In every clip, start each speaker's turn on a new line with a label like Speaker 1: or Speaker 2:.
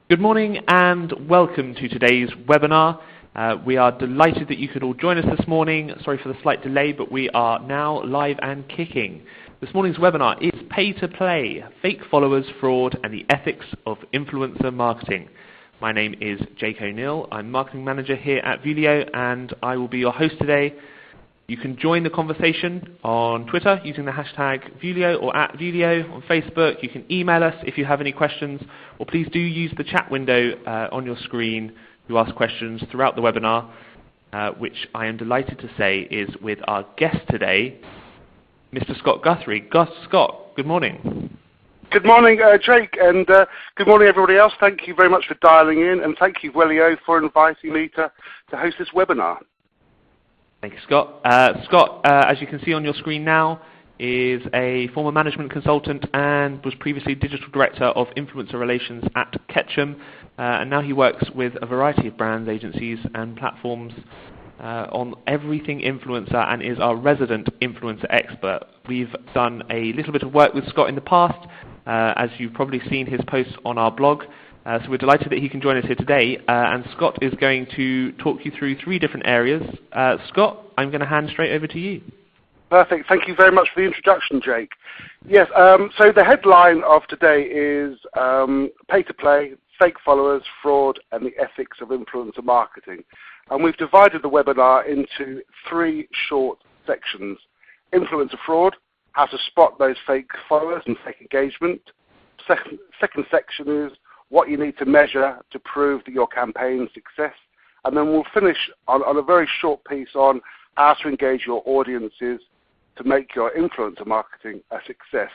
Speaker 1: Good morning and welcome to today's webinar. We are delighted that you could all join us this morning. Sorry for the slight delay, but we are now live and kicking. This morning's webinar is Pay to Play, Fake Followers, Fraud and the Ethics of Influencer Marketing. My name is Jake O'Neill. I'm Marketing Manager here at Vuelio and I will be your host today. You can join the conversation on Twitter using the hashtag Vuelio or @Vuelio, on Facebook. You can email us if you have any questions, or please do use the chat window on your screen to ask questions throughout the webinar, which I am delighted to say is with our guest today, Mr. Scott Guthrie. Scott, good morning.
Speaker 2: Good morning, Jake, and good morning, everybody else. Thank you very much for dialing in, and thank you, Vuelio, for inviting me to host this webinar.
Speaker 1: Thank you, Scott. Scott, as you can see on your screen now, is a former management consultant and was previously Digital Director of Influencer Relations at Ketchum, and now he works with a variety of brands, agencies and platforms on everything influencer and is our resident influencer expert. We've done a little bit of work with Scott in the past, as you've probably seen his posts on our blog. So we're delighted that he can join us here today, and Scott is going to talk you through 3 different areas. Scott, I'm going to hand straight over to you.
Speaker 2: Perfect. Thank you very much for the introduction, Jake. Yes, so the headline of today is Pay to Play, Fake Followers, Fraud and the Ethics of Influencer Marketing. And we've divided the webinar into 3 short sections. Influencer fraud, how to spot those fake followers and fake engagement. Second section is what you need to measure to prove that your campaign's success. And then we'll finish on a very short piece on how to engage your audiences to make your influencer marketing a success.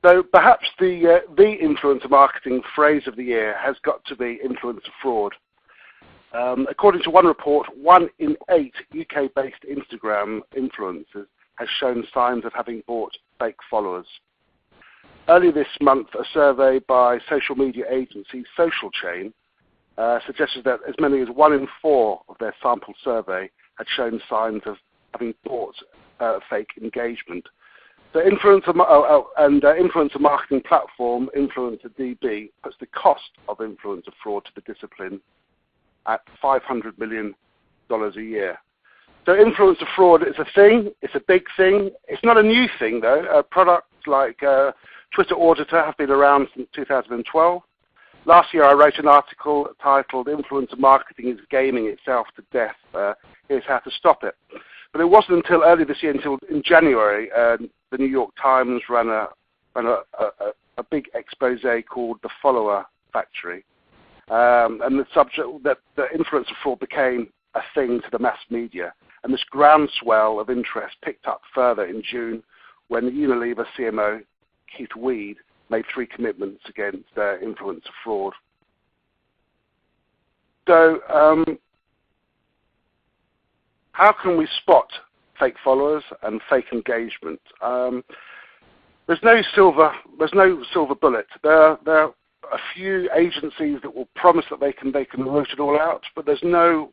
Speaker 2: So perhaps the influencer marketing phrase of the year has got to be influencer fraud. According to one report, 1 in 8 UK-based Instagram influencers has shown signs of having bought fake followers. Earlier this month, a survey by social media agency Social Chain suggested that as many as 1 in 4 of their sample survey had shown signs of having bought fake engagement. The influencer marketing platform InfluencerDB puts the cost of influencer fraud to the discipline at $500 million a year. So influencer fraud is a thing. It's a big thing. It's not a new thing, though. Products like Twitter Auditor have been around since 2012. Last year I wrote an article titled Influencer Marketing is Gaming Itself to Death. Here's how to stop it. But it wasn't until early this year, until in January, the New York Times ran a big expose called The Follower Factory. And the subject that the influencer fraud became a thing to the mass media. And this groundswell of interest picked up further in June when the Unilever CMO, Keith Weed, made 3 commitments against influencer fraud. So how can we spot fake followers and fake engagement? There's no silver bullet. There are a few agencies that will promise that they can root it all out, but there's no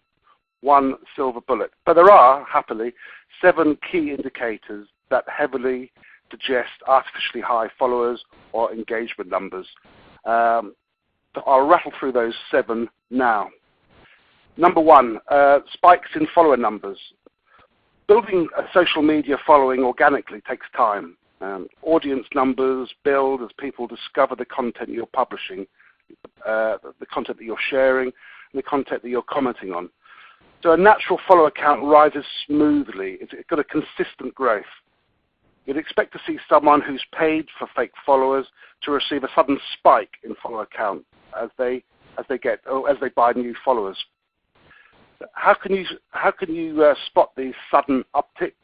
Speaker 2: one silver bullet. But there are, happily, 7 key indicators that heavily suggest artificially high followers or engagement numbers. So I'll rattle through those 7 now. Number 1, spikes in follower numbers. Building a social media following organically takes time. Audience numbers build as people discover the content you're publishing, the content that you're sharing, and the content that you're commenting on. So a natural follower count rises smoothly. It's got a consistent growth. You'd expect to see someone who's paid for fake followers to receive a sudden spike in follower count as they buy new followers. How can you spot these sudden upticks?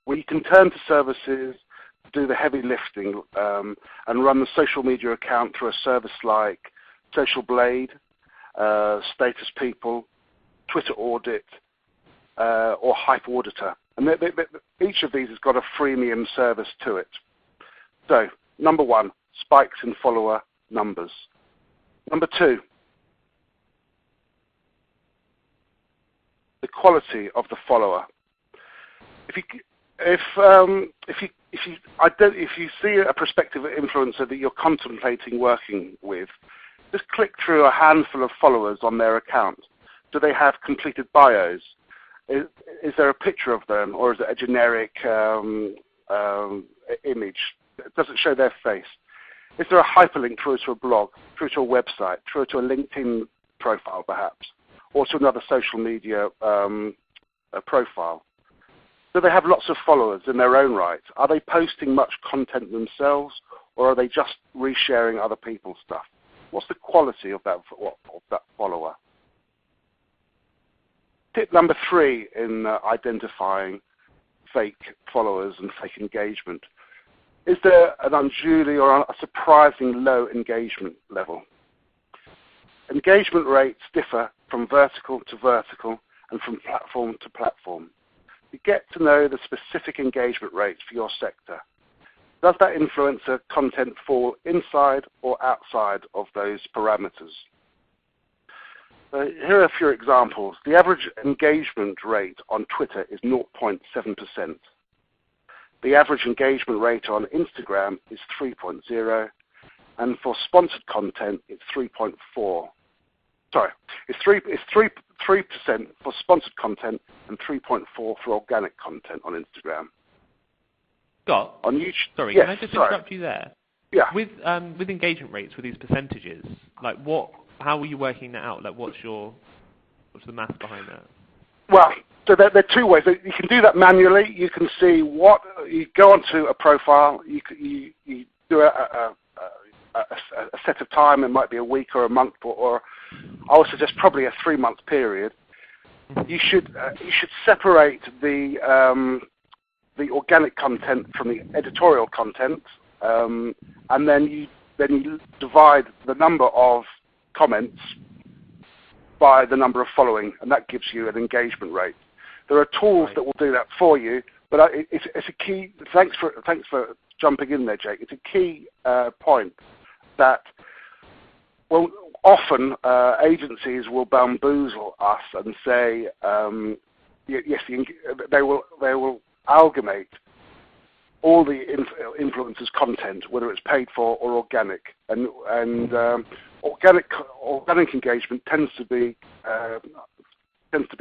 Speaker 2: Well, you can turn to services to do the heavy lifting and run the social media account through a service like Social Blade, Status People, Twitter Audit, or Hype Auditor. And each of these has got a freemium service to it. So, number 1, spikes in follower numbers. Number 2, the quality of the follower. if you see a prospective influencer that you're contemplating working with, just click through a handful of followers on their account. Do they have completed bios? Is there a picture of them, or is it a generic image? Does it show their face? Is there a hyperlink through to a blog, through to a website, through to a LinkedIn profile perhaps, or to another social media profile? Do they have lots of followers in their own right? Are they posting much content themselves, or are they just resharing other people's stuff? What's the quality of that follower? Tip number 3 in identifying fake followers and fake engagement. Is there an unduly or a surprising low engagement level? Engagement rates differ from vertical to vertical and from platform to platform. You get to know the specific engagement rates for your sector. Does that influencer content fall inside or outside of those parameters? Here are a few examples. The average engagement rate on Twitter is 0.7%. The average engagement rate on Instagram is 3.0, and for sponsored content, it's 3.4. Sorry, it's 3% for sponsored content and 3.4 for organic content on Instagram.
Speaker 1: Scott,
Speaker 2: on YouTube,
Speaker 1: sorry,
Speaker 2: yes,
Speaker 1: can I just interrupt you there?
Speaker 2: Yeah.
Speaker 1: With engagement rates, with these percentages, like how are you working that out? Like, what's the math behind that?
Speaker 2: Well, so there are 2 ways. You can do that manually. You can see you go onto a profile. You do a set of time. It might be a week or a month, or I would suggest probably a 3-month period. You should separate the organic content from the editorial content, and then you divide the number of comments by the number of following, and that gives you an engagement rate. There are tools that will do that for you, but it's a key. Thanks for jumping in there, Jake. It's a key point that, well, often agencies will bamboozle us and say, yes, they will amalgamate all the influencers' content, whether it's paid for or organic, and organic engagement tends to be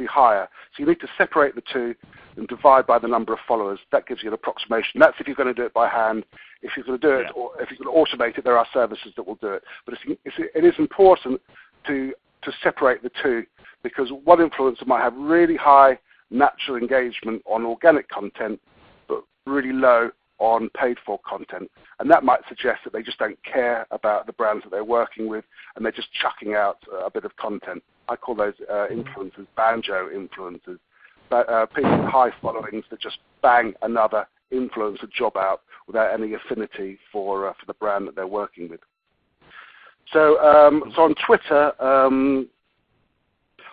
Speaker 2: higher. So you need to separate the 2 and divide by the number of followers. That gives you an approximation. That's if you're going to do it by hand. If you're going to do it, or if you're going to automate it, there are services that will do it. But it is important to separate the 2, because one influencer might have really high natural engagement on organic content, but really low on paid-for content. And that might suggest that they just don't care about the brands that they're working with, and they're just chucking out a bit of content. I call those influencers banjo influencers. People with high followings that just bang another influencer job out without any affinity for the brand that they're working with. So on Twitter, on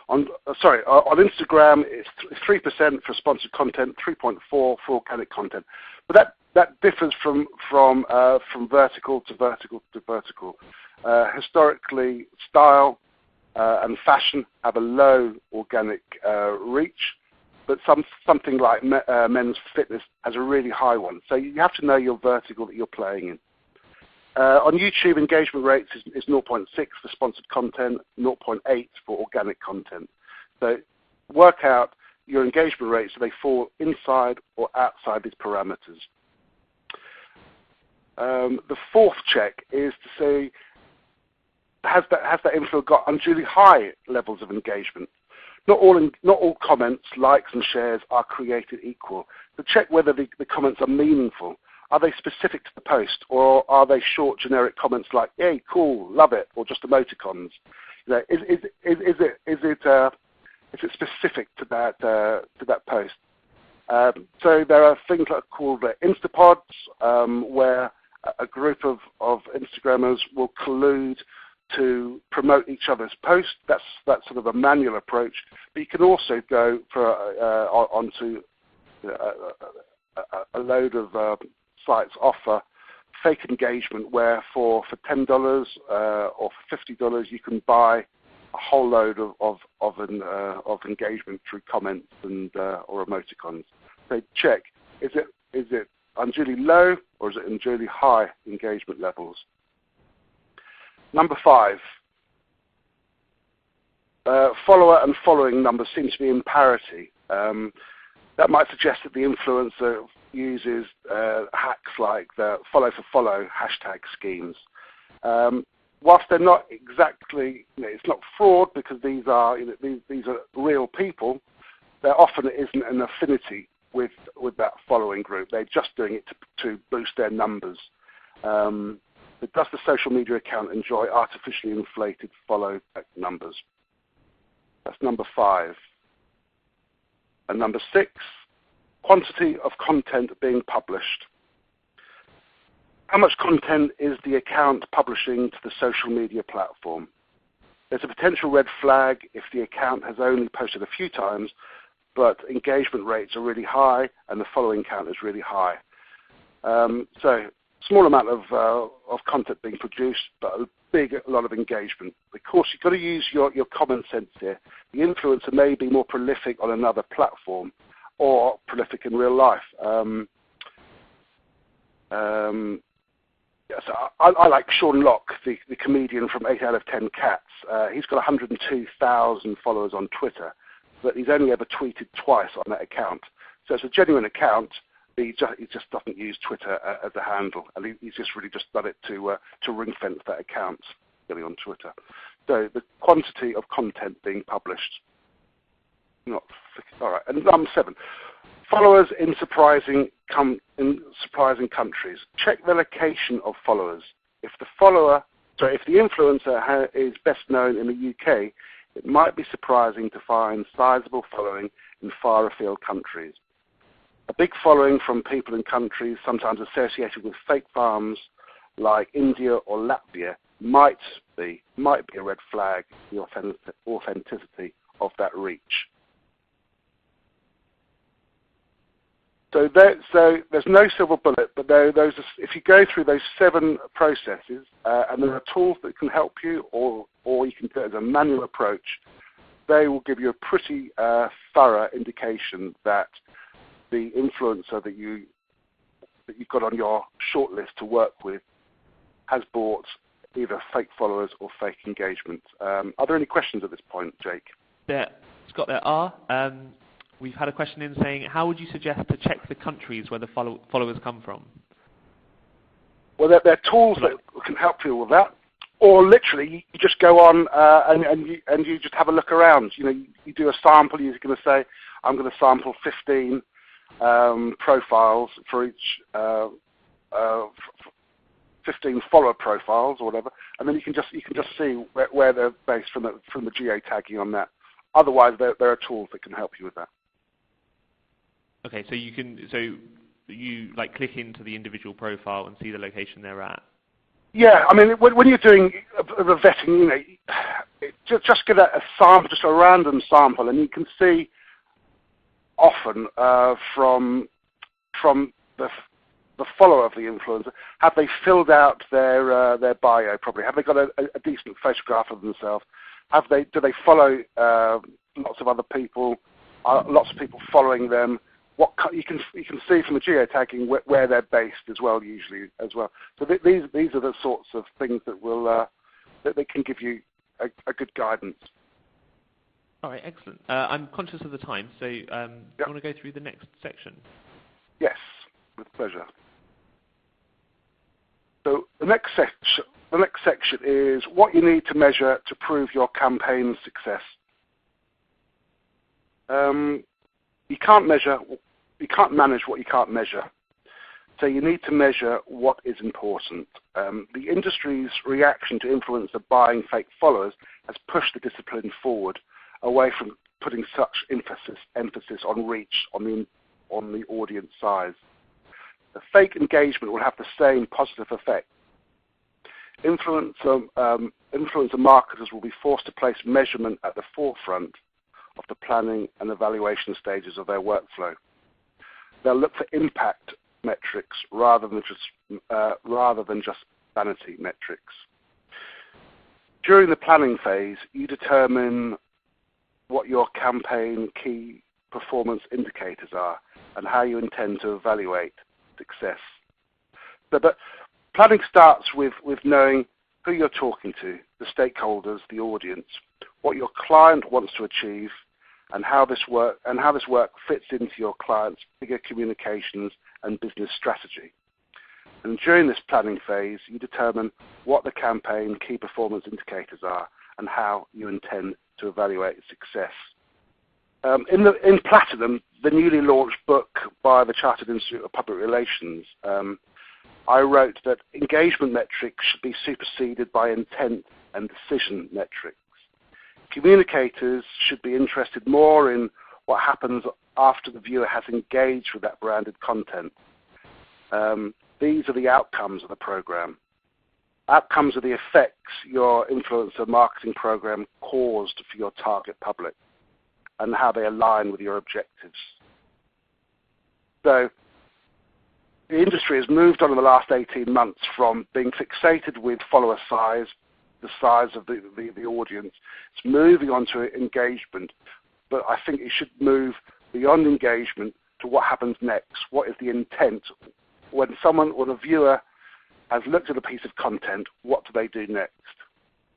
Speaker 2: Instagram, it's 3% for sponsored content, 3.4 for organic content. But that differs from vertical to vertical to vertical. Historically, style and fashion have a low organic reach, but something like men's fitness has a really high one. So you have to know your vertical that you're playing in. On YouTube, engagement rates is 0.6 for sponsored content, 0.8 for organic content. So work out your engagement rates so they fall inside or outside these parameters. The 4th check is to say, has that info got unduly high levels of engagement? Not all comments, likes and shares are created equal. So check whether the comments are meaningful. Are they specific to the post, or are they short, generic comments like "Hey, cool, love it," or just emoticons? You know, is it specific to that post? So there are things like called Instapods, where a group of Instagrammers will collude to promote each other's posts. That's sort of a manual approach. But you can also go onto a load of sites offer fake engagement, where for $10 or for $50 you can buy a whole load of engagement through comments and or emoticons. So check, Is it unduly low or is it unduly high engagement levels? Number 5, follower and following numbers seem to be in parity. That might suggest that the influencer uses hacks like the follow for follow hashtag schemes. Whilst they're not exactly, it's not fraud because these are real people. There often isn't an affinity with that following group. They're just doing it to boost their numbers. But does the social media account enjoy artificially inflated follow numbers? That's number 5. And number 6, quantity of content being published. How much content is the account publishing to the social media platform? There's a potential red flag if the account has only posted a few times, but engagement rates are really high and the following count is really high. So small amount of content being produced, but a lot of engagement. Of course, you've got to use your common sense here. The influencer may be more prolific on another platform or prolific in real life. So I like Sean Locke, the comedian from 8 out of 10 Cats. He's got 102,000 followers on Twitter, but he's only ever tweeted twice on that account. So it's a genuine account. He just doesn't use Twitter as a handle, and he's just really just done it to ring fence that account really on Twitter. So the quantity of content being published. All right, and number 7, followers in surprising countries. Check the location of followers. If the influencer is best known in the UK, it might be surprising to find sizable following in far afield countries. A big following from people in countries sometimes associated with fake farms like India or Latvia might be a red flag the authenticity of that reach. So there's no silver bullet, but if you go through those 7 processes, and there are tools that can help you, or you can do it as a manual approach, they will give you a pretty thorough indication that the influencer that you've got on your shortlist to work with has bought either fake followers or fake engagement. Are there any questions at this point, Jake?
Speaker 1: Scott, there are. We've had a question in saying, how would you suggest to check the countries where the followers come from?
Speaker 2: Well, there are tools that can help you with that. Or literally, you just go on and you just have a look around. You do a sample. You're going to say, I'm going to sample 15 profiles for each 15 follower profiles or whatever, and then you can just see where they're based from the geotagging on that. Otherwise, there are tools that can help you with that. Okay, so you like click into the individual profile and see the location they're at. Yeah, I mean, when you're doing the vetting, just get a sample, just a random sample, and you can see often from the follower of the influencer, have they filled out their bio properly? Have they got a decent photograph of themselves? Do they follow lots of other people? Lots of people following them? You can see from the geotagging where they're based as well, usually as well. So these are the sorts of things that will that they can give you a good guidance.
Speaker 1: All right, excellent. I'm conscious of the time, so do you want to go through the next section?
Speaker 2: Yes, with pleasure. So the next section is what you need to measure to prove your campaign's success. You can't manage what you can't measure. So you need to measure what is important. The industry's reaction to influencer buying fake followers has pushed the discipline forward, away from putting such emphasis on reach, on the audience size. The fake engagement will have the same positive effect. Influencer marketers will be forced to place measurement at the forefront of the planning and evaluation stages of their workflow. They'll look for impact metrics rather than just vanity metrics. During the planning phase, you determine what your campaign key performance indicators are and how you intend to evaluate success. But planning starts with knowing who you're talking to, the stakeholders, the audience, what your client wants to achieve, and how this work fits into your client's bigger communications and business strategy. And during this planning phase, you determine what the campaign key performance indicators are and how you intend to evaluate success. In Platinum, the newly launched book by the Chartered Institute of Public Relations, I wrote that engagement metrics should be superseded by intent and decision metrics. Communicators should be interested more in what happens after the viewer has engaged with that branded content. These are the outcomes of the program. Outcomes are the effects your influencer marketing program caused for your target public and how they align with your objectives. So the industry has moved on in the last 18 months from being fixated with follower size, the size of the audience. It's moving on to engagement, but I think it should move beyond engagement to what happens next. What is the intent? When a viewer has looked at a piece of content, what do they do next?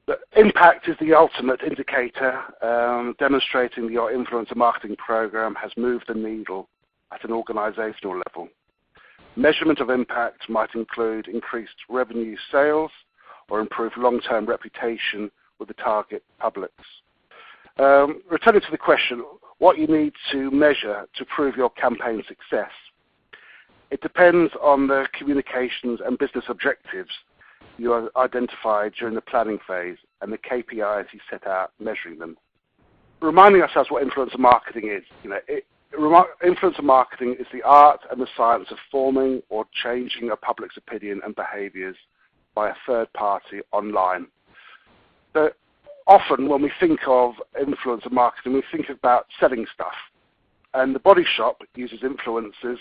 Speaker 2: The impact is the ultimate indicator, demonstrating that your influencer marketing program has moved the needle at an organizational level. Measurement of impact might include increased revenue sales or improved long-term reputation with the target publics. Returning to the question, what you need to measure to prove your campaign success. It depends on the communications and business objectives you identified during the planning phase and the KPIs you set out measuring them. Reminding ourselves what influencer marketing is. Influencer marketing is the art and the science of forming or changing a public's opinion and behaviors by a third party online. So often when we think of influencer marketing, we think about selling stuff. And the Body Shop uses influencers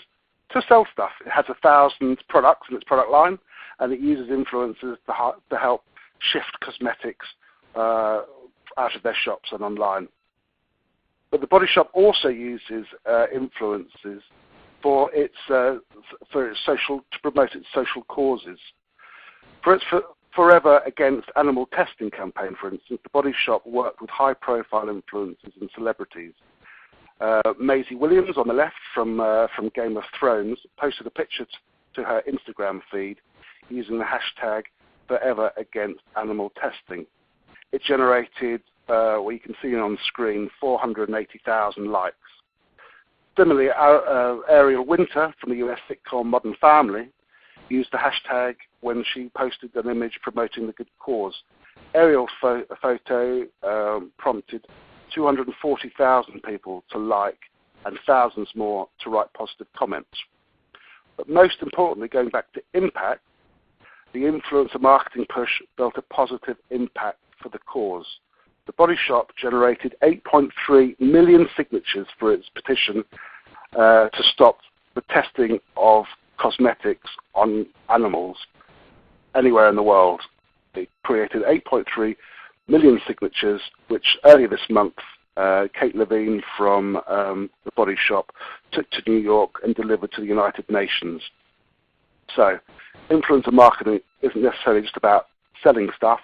Speaker 2: to sell stuff. It has 1,000 products in its product line, and it uses influencers to help shift cosmetics out of their shops and online. But the Body Shop also uses influencers for its social, to promote its social causes. For its Forever Against Animal Testing campaign, for instance, the Body Shop worked with high-profile influencers and celebrities. Maisie Williams on the left from Game of Thrones posted a picture to her Instagram feed using the hashtag Forever Against Animal Testing. It generated, what you can see on screen, 480,000 likes. Similarly, Ariel Winter from the US sitcom Modern Family used the hashtag when she posted an image promoting the good cause. Ariel's photo prompted 240,000 people to like and thousands more to write positive comments. But most importantly, going back to impact, the influencer marketing push built a positive impact for the cause. The Body Shop generated 8.3 million signatures for its petition to stop the testing of cosmetics on animals anywhere in the world. It created 8.3 million signatures, which earlier this month, Kate Levine from the Body Shop took to New York and delivered to the United Nations. So, influencer marketing isn't necessarily just about selling stuff.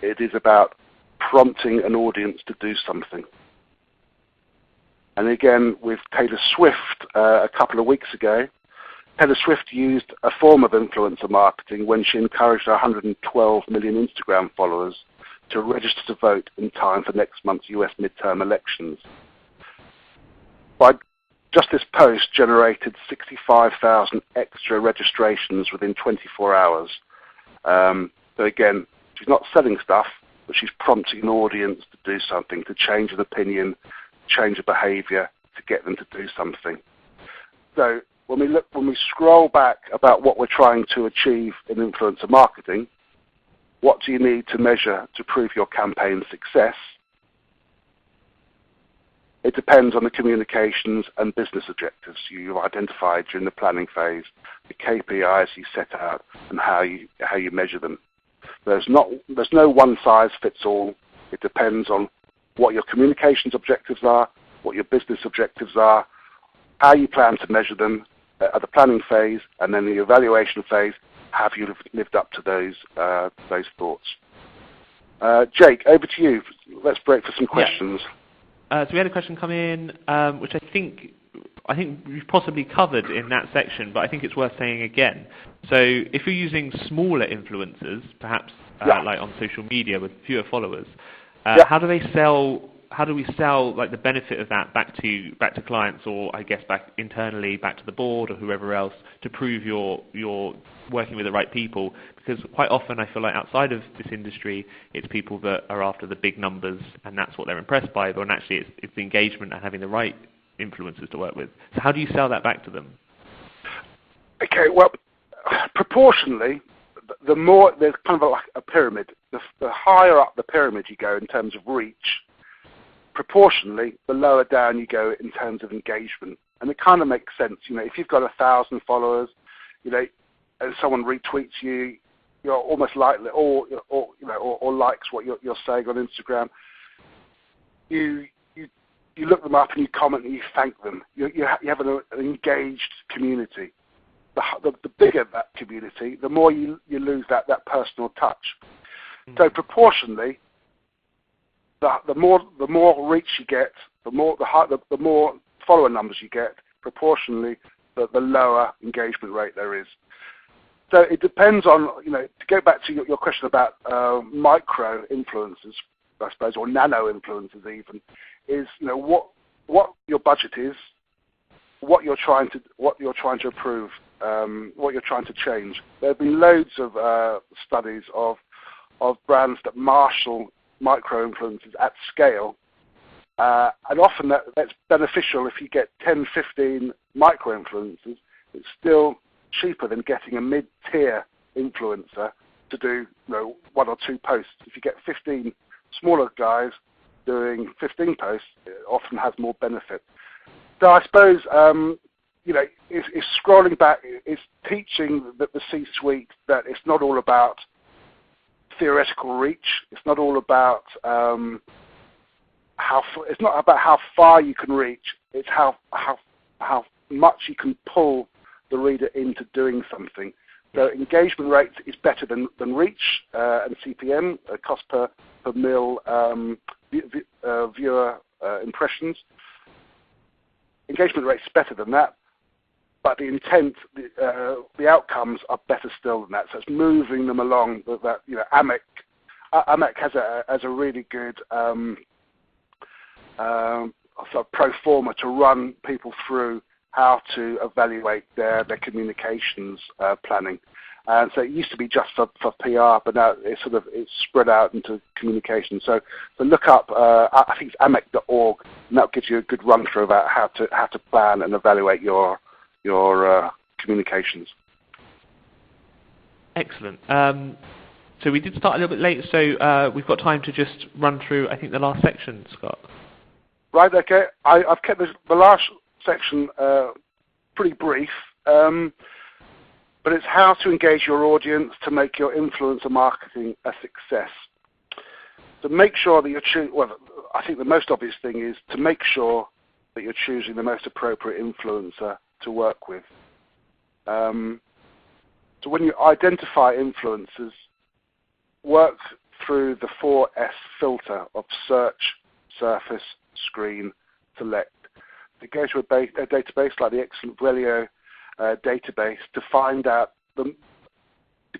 Speaker 2: It is about prompting an audience to do something. And again, with Taylor Swift a couple of weeks ago, Taylor Swift used a form of influencer marketing when she encouraged her 112 million Instagram followers to register to vote in time for next month's US midterm elections. Just this post generated 65,000 extra registrations within 24 hours. So again, she's not selling stuff, but she's prompting an audience to do something, to change an opinion, change a behavior, to get them to do something. So when we scroll back about what we're trying to achieve in influencer marketing, what do you need to measure to prove your campaign's success? It depends on the communications and business objectives you've identified during the planning phase, the KPIs you set out, and how you measure them. There's no one size fits all. It depends on what your communications objectives are, what your business objectives are, how you plan to measure them at the planning phase, and then the evaluation phase. Have you lived up to those thoughts? Jake, over to you. Let's break for some questions.
Speaker 1: So we had a question come in, which I think we've possibly covered in that section, but I think it's worth saying again. So if you're using smaller influencers, perhaps like on social media with fewer followers, how do we sell like the benefit of that back to clients, or I guess back internally, back to the board or whoever else, to prove you're working with the right people? Because quite often I feel like outside of this industry, it's people that are after the big numbers and that's what they're impressed by, but actually it's the engagement and having the right influencers to work with. So how do you sell that back to them?
Speaker 2: Okay, well, proportionally, the more, there's kind of like a pyramid. The higher up the pyramid you go in terms of reach, proportionally, the lower down you go in terms of engagement. And it kind of makes sense. If you've got 1,000 followers, and someone retweets you, you're almost likely, or likes what you're saying on Instagram. You look them up and you comment and you thank them. You have an engaged community. The bigger that community, the more you lose that personal touch. So proportionally, the more reach you get, the more follower numbers you get, proportionally, the lower engagement rate there is. So it depends on, to go back to your question about micro influencers, I suppose, or nano influencers even, is what your budget is, what you're trying to improve, what you're trying to change. There have been loads of studies of brands that marshal micro influencers at scale, and often that's beneficial. If you get 10, 15 micro influencers, it's still cheaper than getting a mid-tier influencer to do 1 or 2 posts. If you get 15 smaller guys doing 15 posts, it often has more benefit. So I suppose it's scrolling back, it's teaching the C-suite that it's not all about theoretical reach. It's not all about it's not about how far you can reach. It's how much you can pull the reader into doing something. So engagement rate is better than reach and CPM, cost per mil viewer impressions. Engagement rate is better than that, but the intent, the outcomes are better still than that. So it's moving them along. That AMEC has a really good sort of pro forma to run people through how to evaluate their communications planning. And so it used to be just for PR, but now it's spread out into communication. So look up, I think it's amec.org, and that gives you a good run through about how to plan and evaluate your communications.
Speaker 1: Excellent. So we did start a little bit late, so we've got time to just run through, I think, the last section, Scott.
Speaker 2: Right, okay. I've kept the last section pretty brief, but it's how to engage your audience to make your influencer marketing a success. So make sure that I think the most obvious thing is to make sure that you're choosing the most appropriate influencer to work with. So when you identify influencers, work through the 4S filter of search, surface, screen, select. To go to a database like the excellent Vuelio database to find out to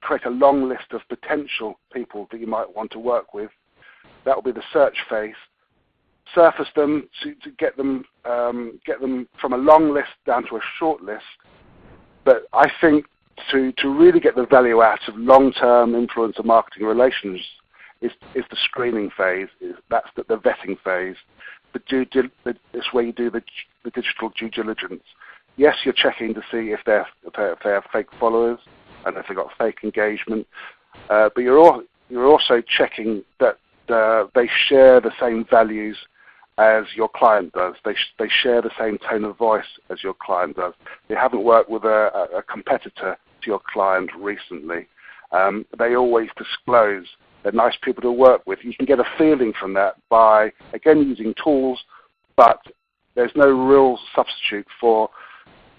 Speaker 2: create a long list of potential people that you might want to work with. That will be the search phase. Surface them to get them from a long list down to a short list. But I think to really get the value out of long-term influencer marketing relations is the screening phase. That's the vetting phase. It's where you do the digital due diligence. Yes, you're checking to see if they have fake followers and if they've got fake engagement, but you're also checking that they share the same values as your client does. They share the same tone of voice as your client does. They haven't worked with a competitor to your client recently. They always disclose. They're nice people to work with. You can get a feeling from that by, again, using tools, but there's no real substitute for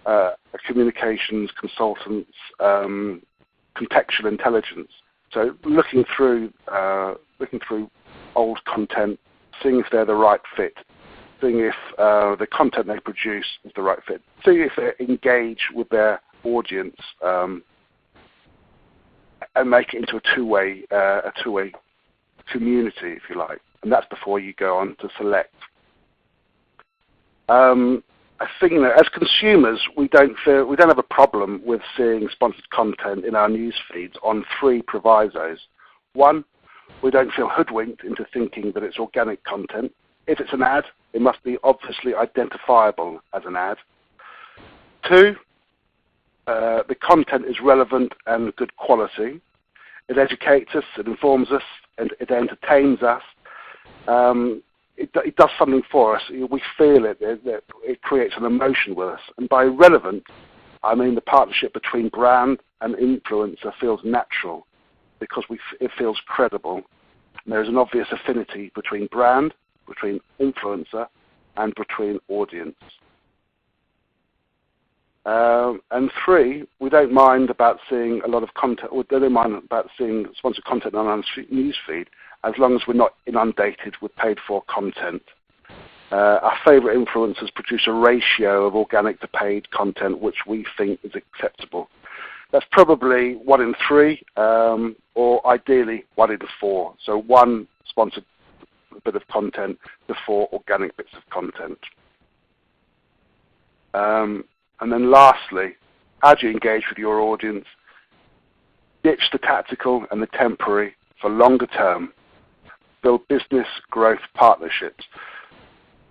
Speaker 2: a communications consultant's contextual intelligence. So looking through old content, seeing if they're the right fit, seeing if the content they produce is the right fit, seeing if they engage with their audience, and make it into a two-way community, if you like. And that's before you go on to select. I think as consumers, we don't have a problem with seeing sponsored content in our news feeds on 3 provisos. 1, we don't feel hoodwinked into thinking that it's organic content. If it's an ad, it must be obviously identifiable as an ad. 2, the content is relevant and good quality. It educates us, it informs us, and it entertains us. It does something for us. We feel it. It creates an emotion with us. And by relevant, I mean the partnership between brand and influencer feels natural because it feels credible. And there's an obvious affinity between brand, between influencer, and between audience. And 3, we don't mind about seeing a lot of content, or don't mind about seeing sponsored content on our news feed, as long as we're not inundated with paid-for content. Our favourite influencers produce a ratio of organic to paid content which we think is acceptable. That's probably 1 in 3, or ideally 1 in 4. So 1 sponsored bit of content to 4 organic bits of content. And then lastly, how do you engage with your audience? Ditch the tactical and the temporary for longer term. Build business growth partnerships.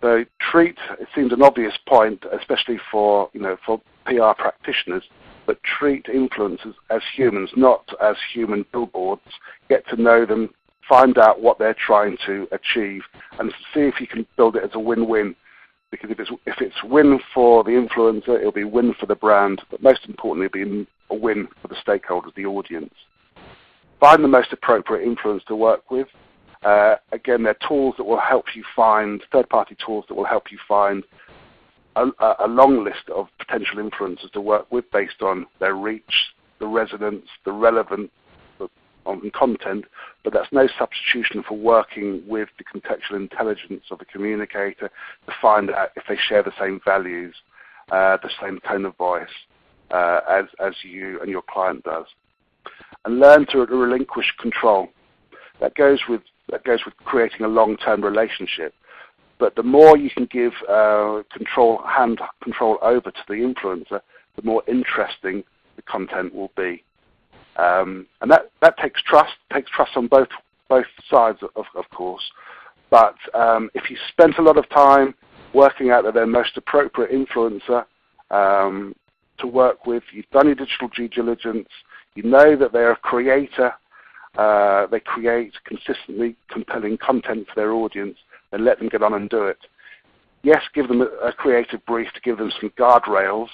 Speaker 2: So treat, it seems an obvious point, especially for PR practitioners, but treat influencers as humans, not as human billboards. Get to know them, find out what they're trying to achieve, and see if you can build it as a win-win. Because if it's win for the influencer, it'll be win for the brand, but most importantly, it'll be a win for the stakeholders, the audience. Find the most appropriate influence to work with. Again, they're tools that will help you find, third-party tools that will help you find a long list of potential influencers to work with based on their reach, the resonance, the relevance on content, but that's no substitution for working with the contextual intelligence of the communicator to find out if they share the same values, the same tone of voice as you and your client does. And learn to relinquish control. That goes with creating a long-term relationship. But the more you can give hand control over to the influencer, the more interesting the content will be. And that takes trust on both sides, of course. But if you spent a lot of time working out that they're most appropriate influencer to work with, you've done your digital due diligence, you know that they're a creator, they create consistently compelling content for their audience, then let them get on and do it. Yes, give them a creative brief to give them some guardrails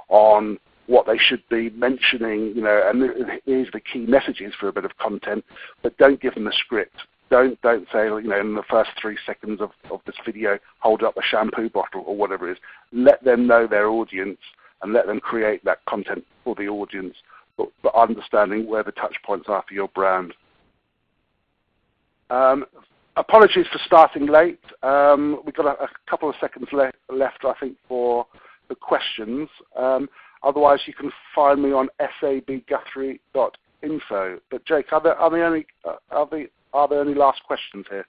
Speaker 2: on what they should be mentioning, and here's the key messages for a bit of content, but don't give them a script. Don't say, in the first 3 seconds of this video, hold up a shampoo bottle or whatever it is. Let them know their audience and let them create that content for the audience, but understanding where the touch points are for your brand. Apologies for starting late. We've got a couple of seconds left, I think, for the questions. Otherwise, you can find me on sabguthrie.info. But Jake, are there any last questions here?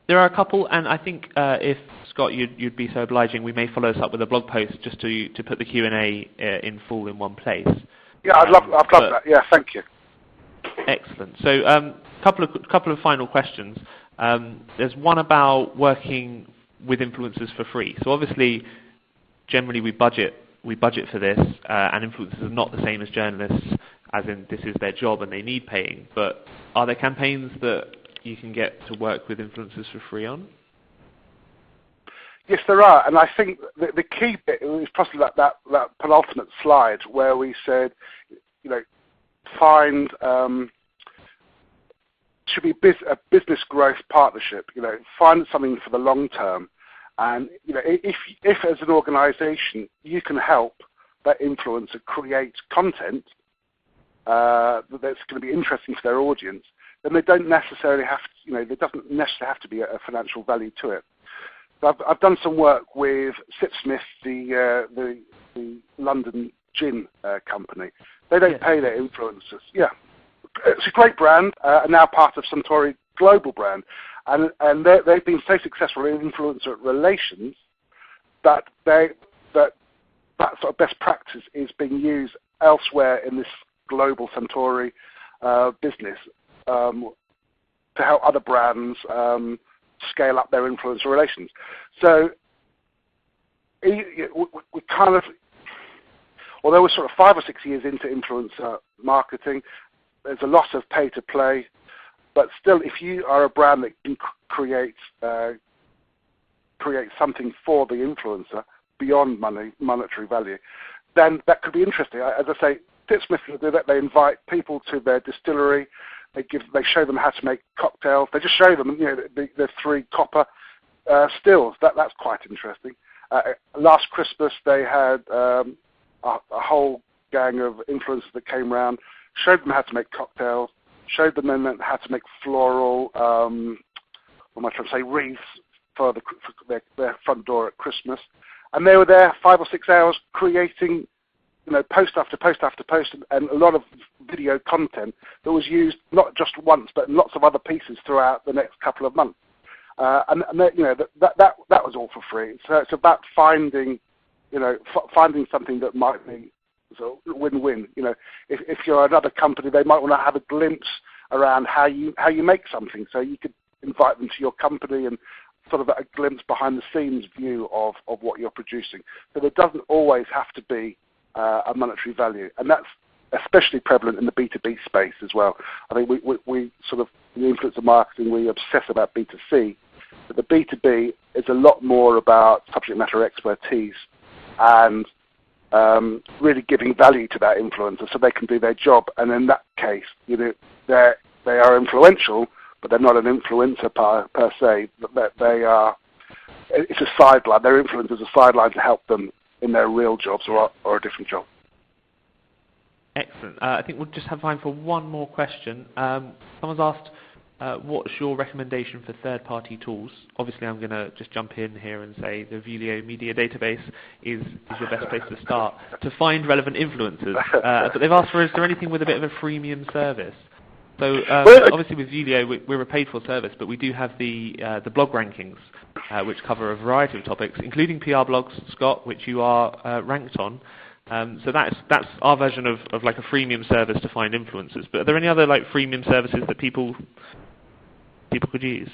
Speaker 1: There are a couple, and I think if Scott, you'd be so obliging, we may follow this up with a blog post just to put the Q&A in full in one place.
Speaker 2: Yeah, I'd love that. Yeah, thank you.
Speaker 1: Excellent. So, couple of final questions. There's one about working with influencers for free. So obviously, generally we budget for this, and influencers are not the same as journalists, as in this is their job and they need paying. But are there campaigns that you can get to work with influencers for free on?
Speaker 2: Yes, there are, and I think the key bit is possibly that penultimate slide where we said, find should be a business growth partnership. Find something for the long term, And if as an organisation you can help that influencer create content that's going to be interesting to their audience, then they don't necessarily have to, there doesn't necessarily have to be a financial value to it. So I've done some work with Sipsmith, the London gin company. They don't pay their influencers. Yeah, it's a great brand, and now part of Suntory global brand, and they've been so successful in influencer relations that that sort of best practice is being used elsewhere in this global Suntory business to help other brands scale up their influencer relations. So we kind of, although we're sort of 5 or 6 years into influencer marketing, there's a lot of pay to play, but still, if you are a brand that can create something for the influencer beyond monetary value, then that could be interesting. As I say, Sipsmith will do that. They invite people to their distillery. They show them how to make cocktails. They just show them, the 3 copper stills. That's quite interesting. Last Christmas, they had a whole gang of influencers that came around, showed them how to make cocktails, showed them then how to make floral, what am I trying to say, wreaths for their front door at Christmas. And they were there 5 or 6 hours creating post after post after post, and a lot of video content that was used not just once, but in lots of other pieces throughout the next couple of months. And that was all for free. So it's about finding something that might be sort of win-win. If you're another company, they might want to have a glimpse around how you make something. So you could invite them to your company and sort of a glimpse behind the scenes view of what you're producing. So there doesn't always have to be a monetary value, and that's especially prevalent in the B2B space as well. I think we sort of, in the influencer marketing, we obsess about B2C, but the B2B is a lot more about subject matter expertise and really giving value to that influencer so they can do their job. And in that case, they are influential, but they're not an influencer per se. It's a sideline. Their influence is a sideline to help them in their real jobs or a different job.
Speaker 1: Excellent. I think we'll just have time for one more question. Someone's asked, what's your recommendation for third-party tools? Obviously, I'm going to just jump in here and say the Vuelio Media Database is your best place to start to find relevant influencers. But they've asked for, is there anything with a bit of a freemium service? So obviously with Vuelio, we're a paid-for service, but we do have the blog rankings, which cover a variety of topics, including PR blogs, Scott, which you are ranked on. So that's our version of like a freemium service to find influencers. But are there any other like freemium services that people could use?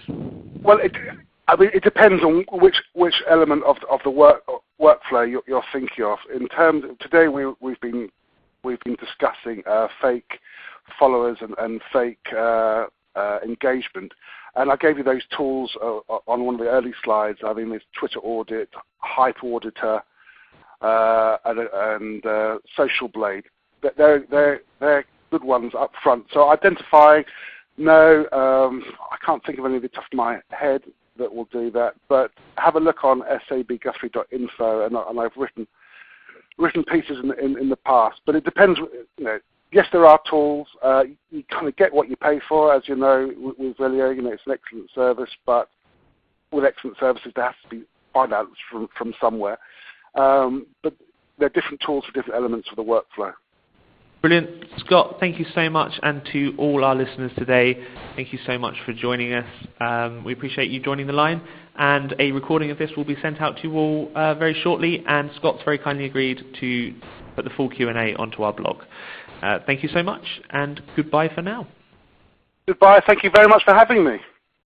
Speaker 2: Well, it depends on which element of the workflow you're thinking of. In terms of, today we've been discussing fake followers and fake engagement, and I gave you those tools on one of the early slides. I mean, there's Twitter Audit, Hype Auditor, and Social Blade. They're good ones up front. So identify. No, I can't think of any of the top of my head that will do that. But have a look on sabguthrie.info, and I've written pieces in the past. But it depends. Yes, there are tools. You kind of get what you pay for, as you know, with Vuelio. It's an excellent service, but with excellent services, there has to be finance from somewhere. But there are different tools for different elements of the workflow.
Speaker 1: Brilliant. Scott, thank you so much, and to all our listeners today, thank you so much for joining us. We appreciate you joining the line, and a recording of this will be sent out to you all very shortly, and Scott's very kindly agreed to put the full Q&A onto our blog. Thank you so much, and goodbye for now.
Speaker 2: Goodbye. Thank you very much for having me.